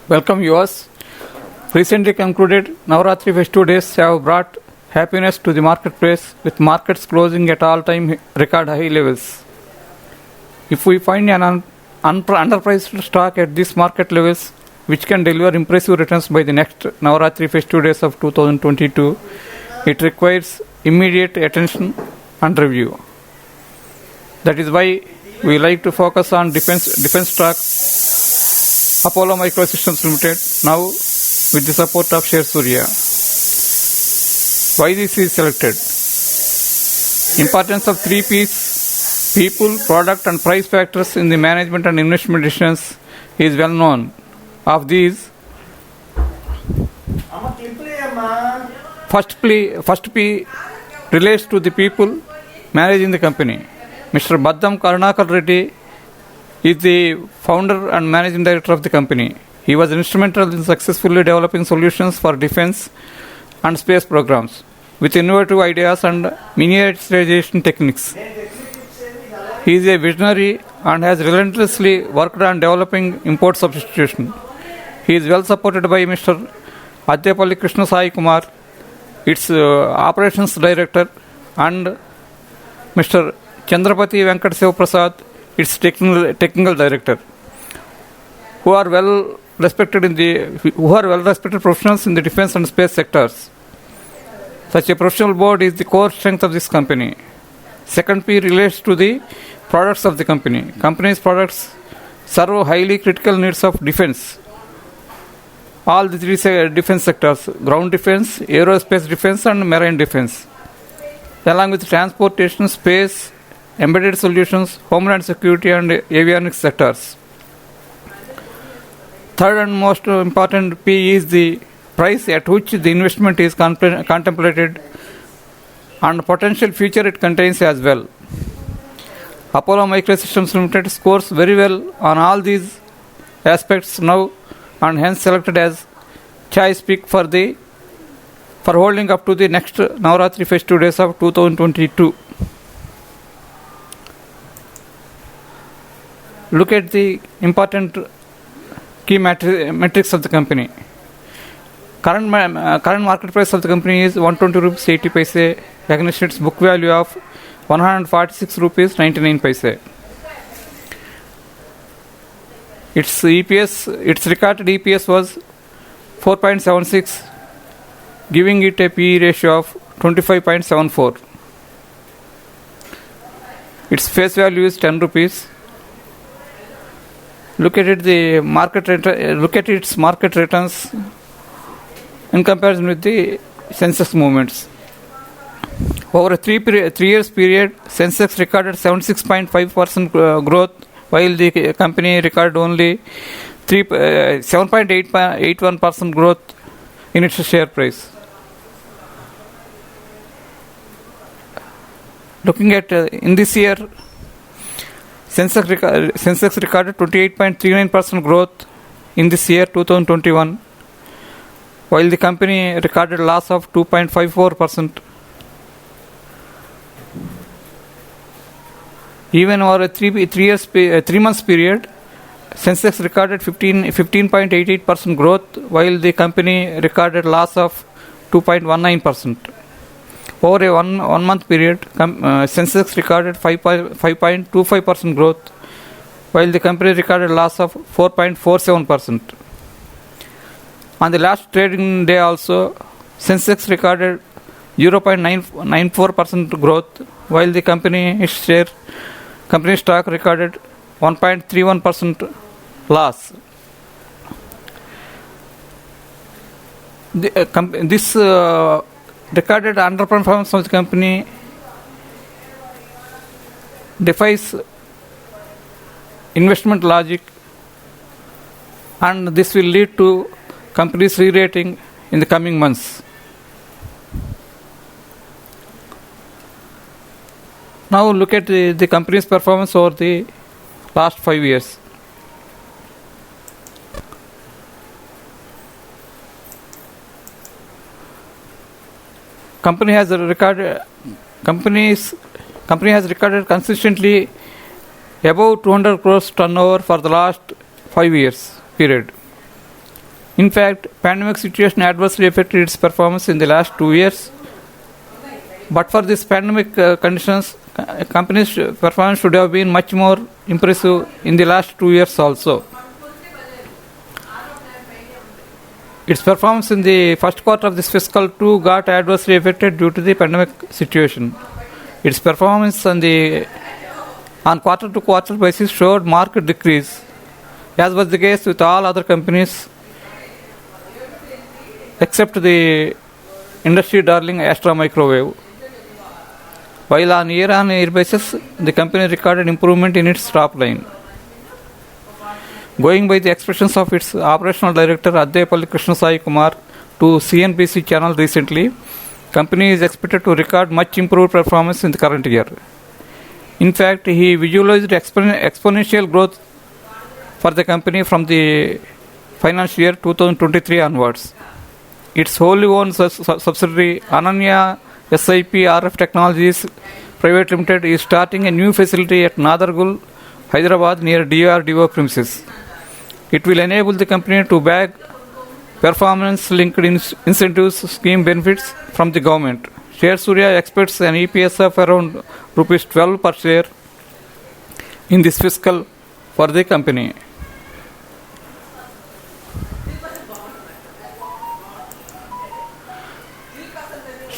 Welcome viewers. Recently concluded Navaratri festival days have brought happiness to the marketplace, with markets closing at all-time record high levels. If we find an underpriced stock at these market levels, which can deliver impressive returns by the next Navaratri festival days of 2022, it requires immediate attention and review. That is why we like to focus on defense stock Apollo Microsystems Limited, now with the support of Share Surya. Why this is selected? Importance of 3 P's: people, product and price factors in the management and investment decisions is well known. Of these, first P relates to the people managing the company. Mr. Baddam Karunakar Reddy is the founder and managing director of the company. He was instrumental in successfully developing solutions for defense and space programs with innovative ideas and miniaturization techniques. He is a visionary and has relentlessly worked on developing import substitution. He is well supported by Mr. Adyapalli Krishna Sai Kumar, its operations director, and Mr. Chandrapati Venkat Siva Prasad, its technical director, who are well respected professionals in the defense and space sectors. Such a professional board is the core strength of this company. Second P relates to the products of the company. Company's products serve highly critical needs of defense. All the 3 defense sectors: ground defense, aerospace defense and marine defense, along with transportation, space, embedded solutions, homeland security and avionics sectors. Third and most important P is the price at which the investment is contemplated and potential future it contains as well. Apollo Microsystems Limited scores very well on all these aspects now, and hence selected as choice pick for holding up to the next Navaratri festival days of 2022. Look at the important key metrics of the company. Current market price of the company is 120 rupees 80 paise against its book value of 146 rupees 99 paise. Its recorded EPS was 4.76, giving it a PE ratio of 25.74. Its face value is 10 rupees. Look at its market returns in comparison with the Sensex movements. Over a 3 years period, Sensex recorded 76.5% growth, while the company recorded only 7.81% growth in its share price. Looking at in this year, Sensex recorded 28.39% growth in this year 2021, while the company recorded loss of 2.54%. Even over a 3 months period, Sensex recorded 15.88% growth, while the company recorded loss of 2.19%. Over a one month period, Sensex recorded 5.25% growth, while the company recorded loss of 4.47%. On the last trading day also, Sensex recorded 0.94% growth, while the company stock recorded 1.31% loss. This recorded underperformance of the company defies investment logic, and this will lead to company's re-rating in the coming months. Now look at the company's performance over the last 5 years. Company has recorded consistently above 200 crores turnover for the last 5 years period. In fact, pandemic situation adversely affected its performance in the last 2 years. But for this pandemic conditions, company's performance should have been much more impressive in the last 2 years also. Its performance in the first quarter of this fiscal too got adversely affected due to the pandemic situation. Its performance on quarter-to-quarter basis showed marked decrease, as was the case with all other companies except the industry darling Astra Microwave. While on year-on-year basis, the company recorded improvement in its top line. Going by the expressions of its operational director Addepalli Krishna Sai Kumar to CNBC channel recently, company is expected to record much improved performance in the current year. In fact, he visualized exponential growth for the company from the financial year 2023 onwards. Its wholly owned subsidiary Ananya SIP RF Technologies Private Limited is starting a new facility at Nadargul, Hyderabad near DRDO premises. It will enable the company to bag performance-linked incentives scheme benefits from the government. Share Surya expects an EPS of around rupees 12 per share in this fiscal for the company.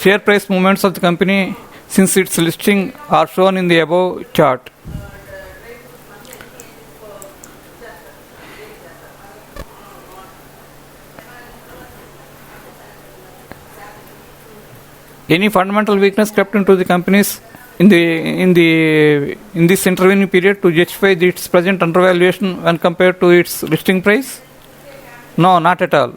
Share price movements of the company since its listing are shown in the above chart. Any fundamental weakness crept into the companies in this intervening period to justify its present undervaluation when compared to its listing price? No, not at all.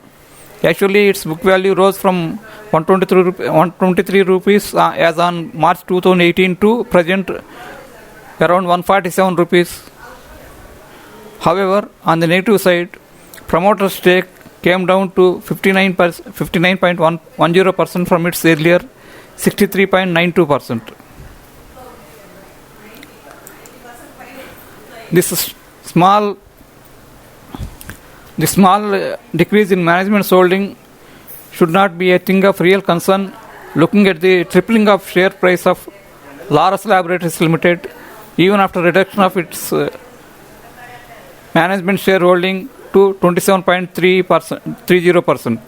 Actually, its book value rose from 123 rupees as on March 2018 to present around 147 rupees. However, on the negative side, promoter stake came down to 59.10% from its earlier 63.92%. This small decrease in management's holding should not be a thing of real concern looking at the tripling of share price of Laurus Laboratories Limited even after reduction of its management shareholding to 27.30%.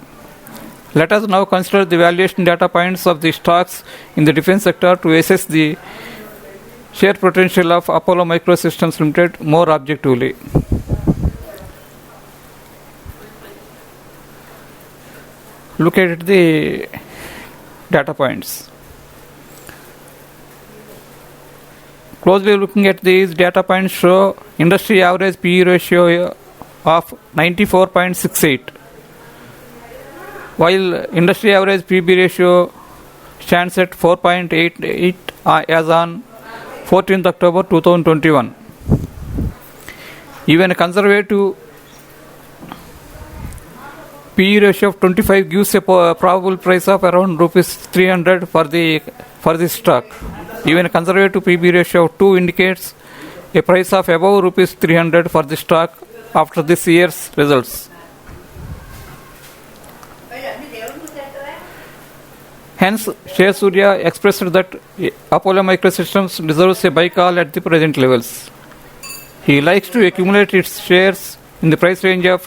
Let us now consider the valuation data points of the stocks in the defense sector to assess the share potential of Apollo Microsystems Limited more objectively. Look at the data points. Closely looking at these data points show industry average PE ratio of 94.68, while industry average PB ratio stands at 4.88 as on 14th October 2021. Even a conservative PE ratio of 25 gives a probable price of around rupees 300 for this stock. Even a conservative PB ratio of 2 indicates a price of above rupees 300 for the stock after this year's results. Hence, Share Surya expressed that Apollo Microsystems deserves a buy call at the present levels. He likes to accumulate its shares in the price range of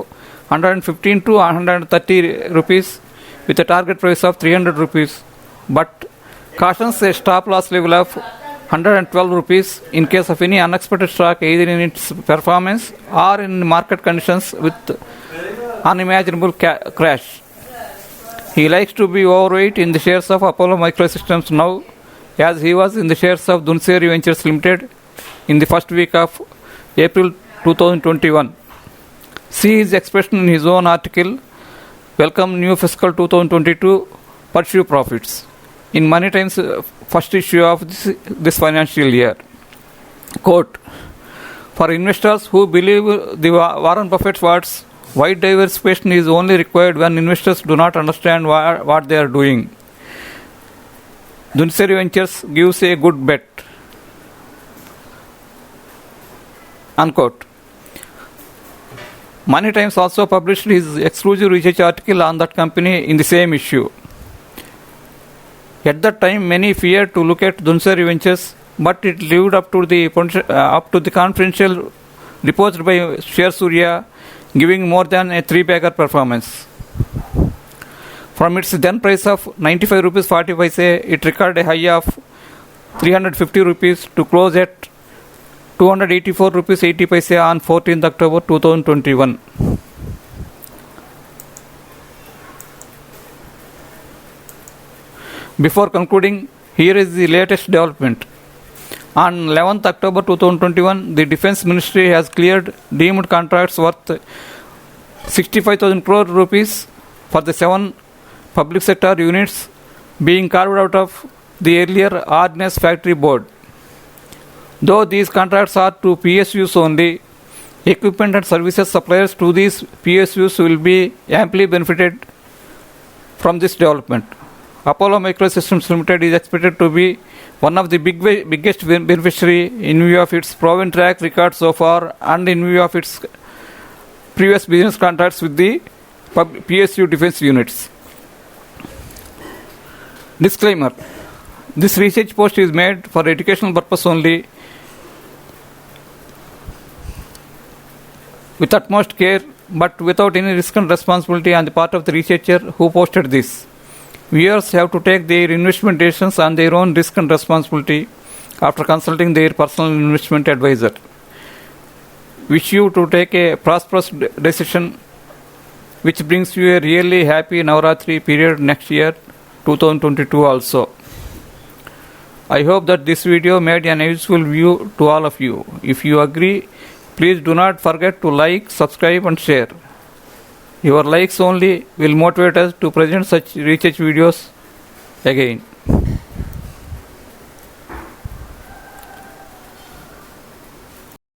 115 to 130 rupees with a target price of 300 rupees, but cautions a stop loss level of 112 rupees in case of any unexpected shock either in its performance or in market conditions with unimaginable crash. He likes to be overweight in the shares of Apollo Microsystems now, as he was in the shares of Dunseri Ventures Limited in the first week of April 2021. See his expression in his own article, Welcome New Fiscal 2022, Pursue Profits, in Money Times first issue of this financial year. Quote, for investors who believe the Warren Buffett's words, wide diversification is only required when investors do not understand what they are doing. Dunseri Ventures gives a good bet. Unquote. Money Times also published his exclusive research article on that company in the same issue. At that time, many feared to look at Dunsari Ventures, but it lived up to the confidential reports by Share Surya, giving more than a 3-bagger performance. From its then price of 95 rupees 40 paise, it recorded a high of 350 rupees to close at 284 rupees 80 paise on 14th October 2021. Before concluding, here is the latest development. On 11th October 2021, the Defence Ministry has cleared deemed contracts worth 65,000 crore rupees for the 7 public sector units being carved out of the earlier Ordnance Factory Board. Though these contracts are to PSUs only, equipment and services suppliers to these PSUs will be amply benefited from this development. Apollo Microsystems Limited is expected to be one of the biggest beneficiary in view of its proven track record so far and in view of its previous business contracts with the PSU defense units. Disclaimer: this research post is made for educational purpose only, with utmost care, but without any risk and responsibility on the part of the researcher who posted this. Viewers have to take their investment decisions on their own risk and responsibility after consulting their personal investment advisor. Wish you to take a prosperous decision which brings you a really happy Navaratri period next year, 2022 also. I hope that this video made an useful view to all of you. If you agree, please do not forget to like, subscribe and share. Your likes only will motivate us to present such research videos again.